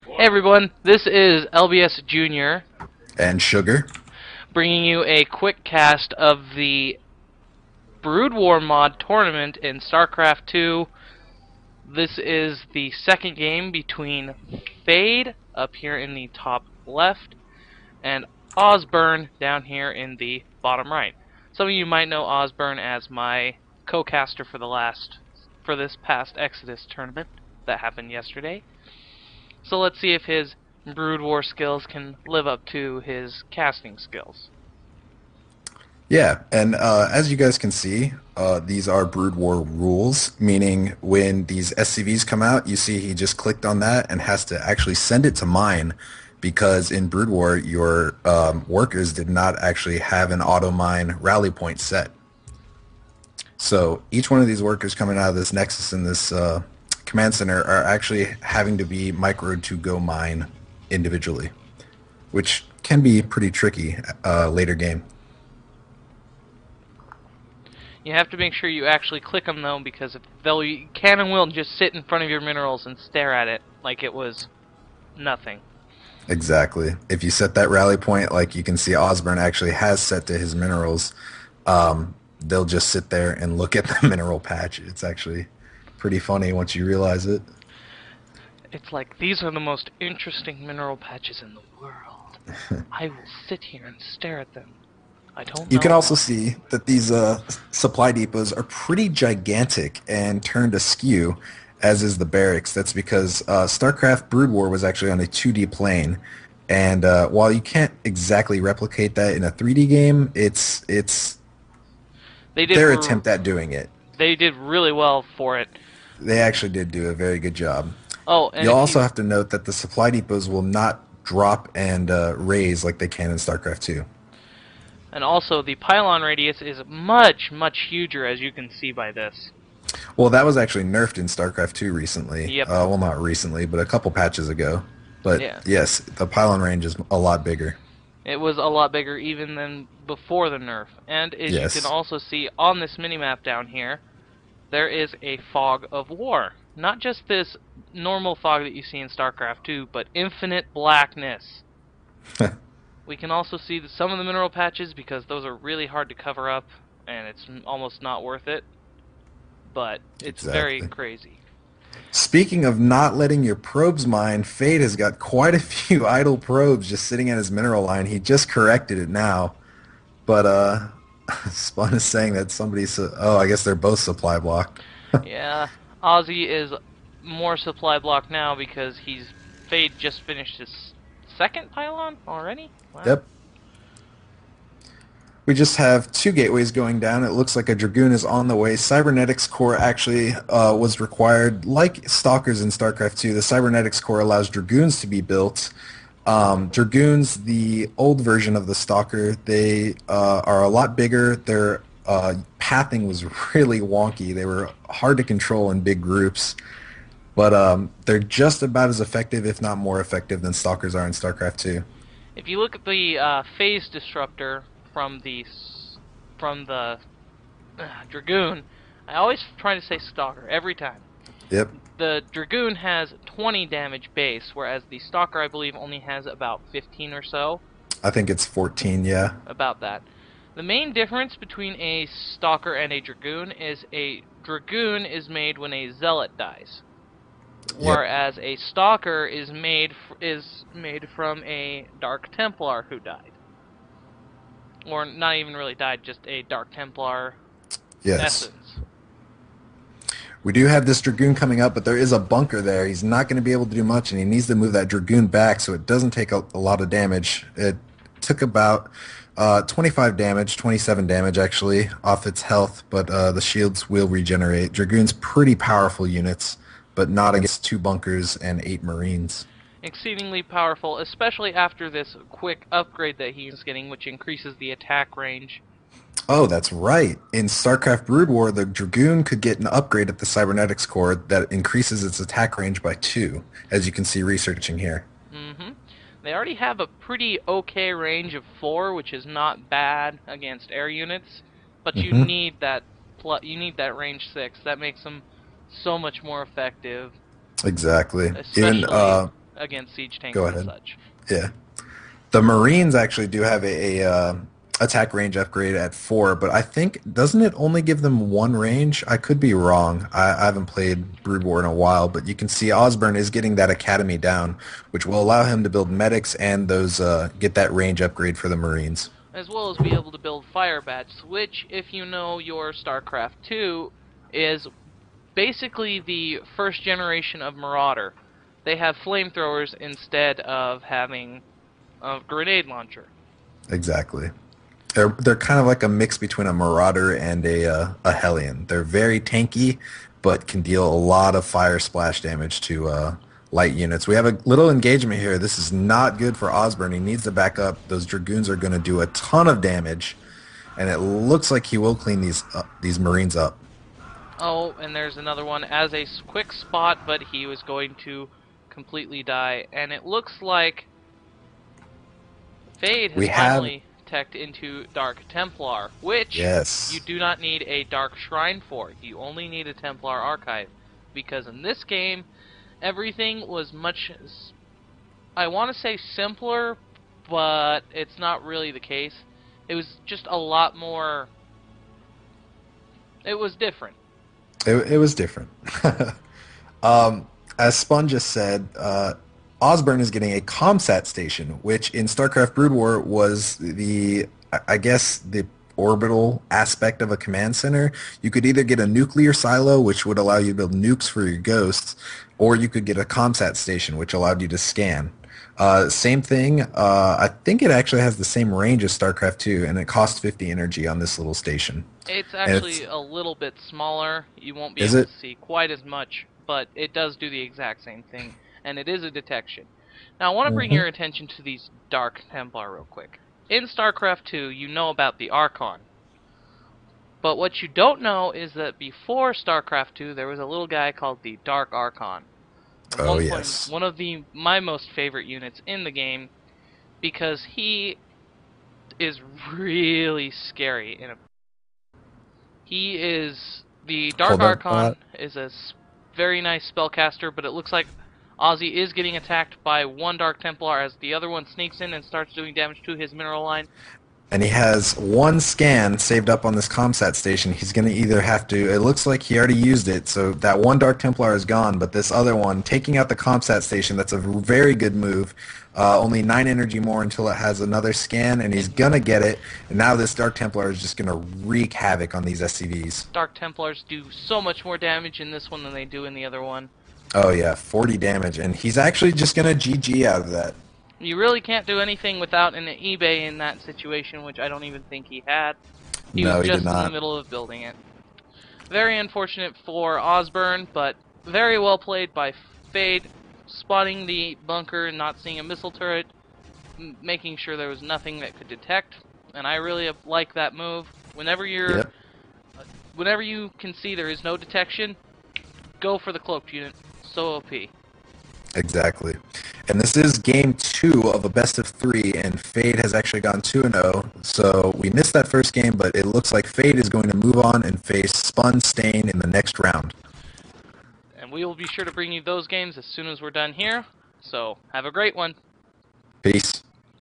Hey everyone, this is Lbsjr And sugar. bringing you a quick cast of the Brood War mod tournament in Starcraft 2. This is the second game between Fade up here in the top left and Osborne down here in the bottom right. Some of you might know Osborne as my co-caster for this past Exodus tournament that happened yesterday. So let's see if his Brood War skills can live up to his casting skills. Yeah, and as you guys can see, these are Brood War rules, meaning when these SCVs come out, you see he just clicked on that and has to actually send it to mine because in Brood War, your workers did not actually have an auto mine rally point set. So each one of these workers coming out of this Nexus and this command center are actually having to be microed to go mine individually, which can be pretty tricky later game. You have to make sure you actually click them though, because if you can and will just sit in front of your minerals and stare at it like it was nothing. Exactly. If you set that rally point, like you can see Osborne actually has set to his minerals, they'll just sit there and look at the mineral patch. It's actually pretty funny once you realize it. It's like, these are the most interesting mineral patches in the world. I will sit here and stare at them. I don't You know can also why. see that these supply depots are pretty gigantic and turned askew, as is the barracks. That's because StarCraft Brood War was actually on a 2D plane, and while you can't exactly replicate that in a 3D game, it's They did their attempt at doing it. they did really well for it. They actually did do a very good job. Oh, and You'll if also you have to note that the supply depots will not drop and raise like they can in StarCraft 2. and also the pylon radius is much huger, as you can see by this. Well, that was actually nerfed in StarCraft 2 recently. Yep. Well, not recently, but a couple patches ago. But Yeah. yes, the pylon range is a lot bigger. It was a lot bigger even than before the nerf. And as you can Yes. also see on this minimap down here, there is a fog of war. Not just this normal fog that you see in StarCraft 2, but infinite blackness. We can also see some of the mineral patches because those are really hard to cover up and it's almost not worth it. But it's very Exactly. crazy. Speaking of not letting your probes mine, Fade has got quite a few idle probes just sitting at his mineral line. He just corrected it now. But Spawn is saying that somebody's oh, I guess they're both supply blocked. Yeah, Ozzy is more supply block now because Fade just finished his second pylon already? Wow. Yep. We just have two gateways going down. It looks like a Dragoon is on the way. Cybernetics Core actually was required. Like Stalkers in StarCraft 2, the Cybernetics Core allows Dragoons to be built. Dragoons, the old version of the Stalker, they are a lot bigger. Their pathing was really wonky. They were hard to control in big groups. But they're just about as effective, if not more effective, than Stalkers are in StarCraft 2. If you look at the phase disruptor from the Dragoon, I always try to say Stalker every time. Yep. The Dragoon has 20 damage base, whereas the Stalker, I believe, only has about 15 or so. I think it's 14, yeah. About that. The main difference between a Stalker and a Dragoon is made when a Zealot dies. Whereas a Stalker is made from a Dark Templar who died. Or not even really died, just a Dark Templar Yes. essence. We do have this Dragoon coming up, but there is a bunker there. He's not going to be able to do much, and he needs to move that Dragoon back so it doesn't take a lot of damage. It took about 25 damage, 27 damage actually, off its health, but the shields will regenerate. Dragoon's pretty powerful units, but not against two bunkers and 8 Marines. Exceedingly powerful, especially after this quick upgrade that he's getting, which increases the attack range. Oh, that's right. In StarCraft Brood War, the Dragoon could get an upgrade at the Cybernetics Core that increases its attack range by 2, as you can see researching here. They already have a pretty okay range of 4, which is not bad against air units, but you need that range 6. That makes them so much more effective. Exactly. Especially against siege tanks Go and ahead. such. Yeah. The Marines actually do have a attack range upgrade at 4, but I think doesn't it only give them one range? I could be wrong. I haven't played Brood War in a while, but you can see Osborne is getting that academy down, which will allow him to build medics and those get that range upgrade for the Marines. As well as be able to build fire bats, which, if you know your StarCraft 2, is basically the first generation of Marauder. They have flamethrowers instead of having a grenade launcher. Exactly. They're kind of like a mix between a Marauder and a Hellion. They're very tanky, but can deal a lot of fire splash damage to light units. We have a little engagement here. This is not good for Osborne. He needs to back up. Those Dragoons are going to do a ton of damage, and it looks like he will clean these Marines up. Oh, and there's another one as a quick spot, but he was going to completely die. And it looks like Fade has We have finally teched into Dark Templar, which you yes, do not need a Dark Shrine for. You only need a Templar Archive. Because in this game, everything was much, I want to say simpler, but it's not really the case. It was just a lot more, it was different. it was different. Um, as Spun just said, Osborne is getting a ComSat station, which in StarCraft Brood War was I guess, the orbital aspect of a command center. You could either get a nuclear silo, which would allow you to build nukes for your ghosts, or you could get a ComSat station, which allowed you to scan. Same thing. I think it actually has the same range as StarCraft 2, and it costs 50 energy on this little station. It's And actually a little bit smaller. You won't be is able it? to see quite as much, but it does do the exact same thing, and it is a detection. Now, I want to bring Hmm. your attention to these Dark Templar real quick. In StarCraft 2, you know about the Archon, but what you don't know is that before StarCraft 2, there was a little guy called the Dark Archon. At Oh one point, yes. one of my most favorite units in the game, because he is really scary in a He is the Dark Hold up, Archon is a very nice spellcaster, but it looks like Ozzy is getting attacked by one Dark Templar as the other one sneaks in and starts doing damage to his mineral line. and he has one scan saved up on this ComSat station. He's going to either have to, it looks like he already used it, so that one Dark Templar is gone, but this other one, taking out the ComSat station, that's a very good move. Only 9 energy more until it has another scan, and he's going to get it, and now this Dark Templar is just going to wreak havoc on these SCVs. Dark Templars do so much more damage in this one than they do in the other one. Oh yeah, 40 damage, and he's actually just going to GG out of that. You really can't do anything without an eBay in that situation, which I don't even think he had. He No, was he did just in the not. middle of building it. Very unfortunate for Osborne, but very well played by Fade, spotting the bunker and not seeing a missile turret, making sure there was nothing that could detect. And I really like that move. Yep. Whenever you can see there is no detection, go for the cloaked unit. So OP. Exactly. And this is game 2 of a best of 3, and Fade has actually gone 2-0. So we missed that first game, but it looks like Fade is going to move on and face Spun Stain in the next round. And we will be sure to bring you those games as soon as we're done here. So have a great one. Peace.